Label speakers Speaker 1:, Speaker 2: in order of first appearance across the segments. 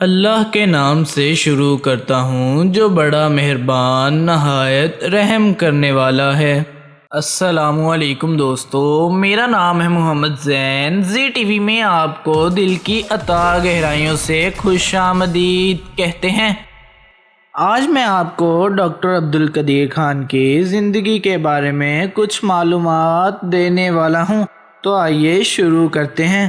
Speaker 1: اللہ کے نام سے شروع کرتا ہوں جو بڑا مہربان نہایت رحم کرنے والا ہے۔ السلام علیکم دوستو، میرا نام ہے محمد زین۔ زی ٹی وی میں آپ کو دل کی اتھاہ گہرائیوں سے خوش آمدید کہتے ہیں۔ آج میں آپ کو ڈاکٹر عبدالقدیر خان کی زندگی کے بارے میں کچھ معلومات دینے والا ہوں، تو آئیے شروع کرتے ہیں۔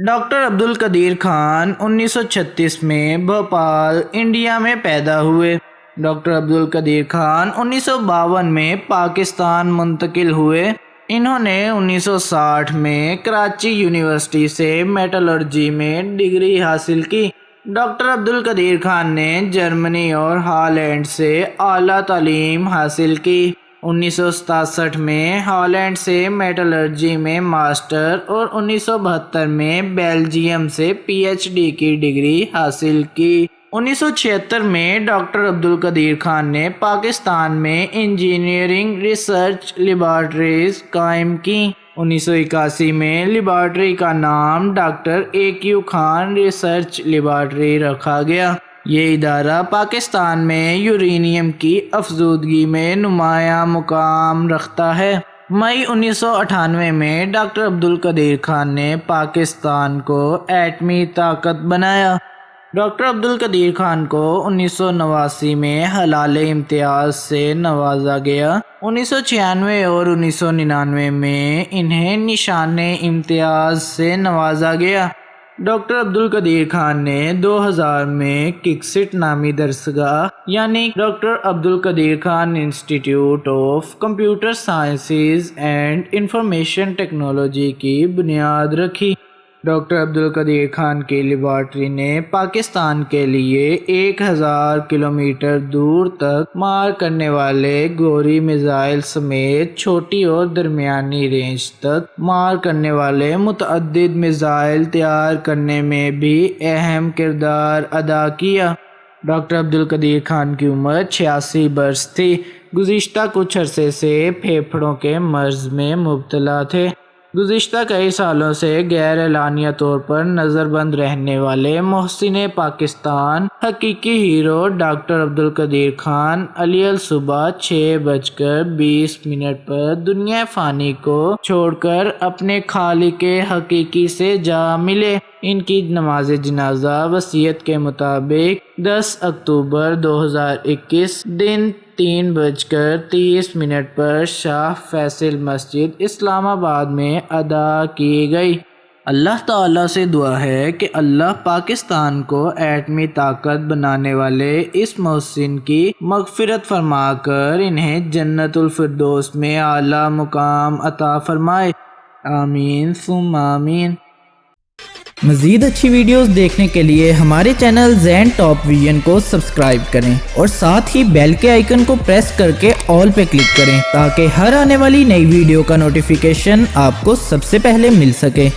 Speaker 1: ڈاکٹر عبدالقدیر خان 1936 میں بھوپال، انڈیا میں پیدا ہوئے۔ ڈاکٹر عبدالقدیر خان 1952 میں پاکستان منتقل ہوئے۔ انہوں نے 1960 میں کراچی یونیورسٹی سے میٹالرجی میں ڈگری حاصل کی۔ ڈاکٹر عبدالقدیر خان نے جرمنی اور ہالینڈ سے اعلیٰ تعلیم حاصل کی۔ 1967 میں ہالینڈ سے میٹالرجی میں ماسٹر اور 1972 میں بیلجیم سے پی ایچ ڈی کی ڈگری حاصل کی۔ 1976 میں ڈاکٹر عبدالقدیر خان نے پاکستان میں انجینئرنگ ریسرچ لیبارٹریز قائم کی۔ 1981 میں لیبارٹری کا نام doctor A Q Khan research laboratory رکھا گیا۔ یہ ادارہ پاکستان میں یورینیم کی افزودگی میں نمایاں مقام رکھتا ہے۔ مئی 1998 میں ڈاکٹر عبدالقدیر خان نے پاکستان کو ایٹمی طاقت بنایا۔ ڈاکٹر عبدالقدیر خان کو 1989 میں ہلال امتیاز سے نوازا گیا۔ 1996 اور 1999 میں انہیں نشان امتیاز سے نوازا گیا۔ ڈاکٹر عبدالقدیر خان نے 2000 میں ککسٹ نامی درسگاہ یعنی ڈاکٹر عبدالقدیر خان انسٹی ٹیوٹ of computer sciences and information technology کی بنیاد رکھی۔ ڈاکٹر عبدالقدیر خان کی لیبارٹری نے پاکستان کے لیے 1000 کلومیٹر دور تک مار کرنے والے گوری میزائل سمیت چھوٹی اور درمیانی رینج تک مار کرنے والے متعدد میزائل تیار کرنے میں بھی اہم کردار ادا کیا۔ ڈاکٹر عبدالقدیر خان کی عمر 86 برس تھی۔ گزشتہ کچھ عرصے سے پھیپھڑوں کے مرض میں مبتلا تھے۔ گزشتہ کئی سالوں سے غیر اعلانیہ طور پر نظر بند رہنے والے محسن پاکستان حقیقی ہیرو ڈاکٹر عبدالقدیر خان علیہ صبح 6:20 پر دنیا فانی کو چھوڑ کر اپنے خالق حقیقی سے جا ملے۔ ان کی نماز جنازہ وصیت کے مطابق 10 اکتوبر 2021 دن 3:30 پر شاہ فیصل مسجد اسلام آباد میں ادا کی گئی۔ اللہ تعالیٰ سے دعا ہے کہ اللہ پاکستان کو ایٹمی طاقت بنانے والے اس محسن کی مغفرت فرما کر انہیں جنت الفردوس میں اعلیٰ مقام عطا فرمائے۔ آمین ثم آمین۔
Speaker 2: مزید اچھی ویڈیوز دیکھنے کے لیے ہمارے چینل زین ٹاپ ویژن کو سبسکرائب کریں اور ساتھ ہی بیل کے آئیکن کو پریس کر کے آل پہ کلک کریں تاکہ ہر آنے والی نئی ویڈیو کا نوٹیفیکیشن آپ کو سب سے پہلے مل سکے۔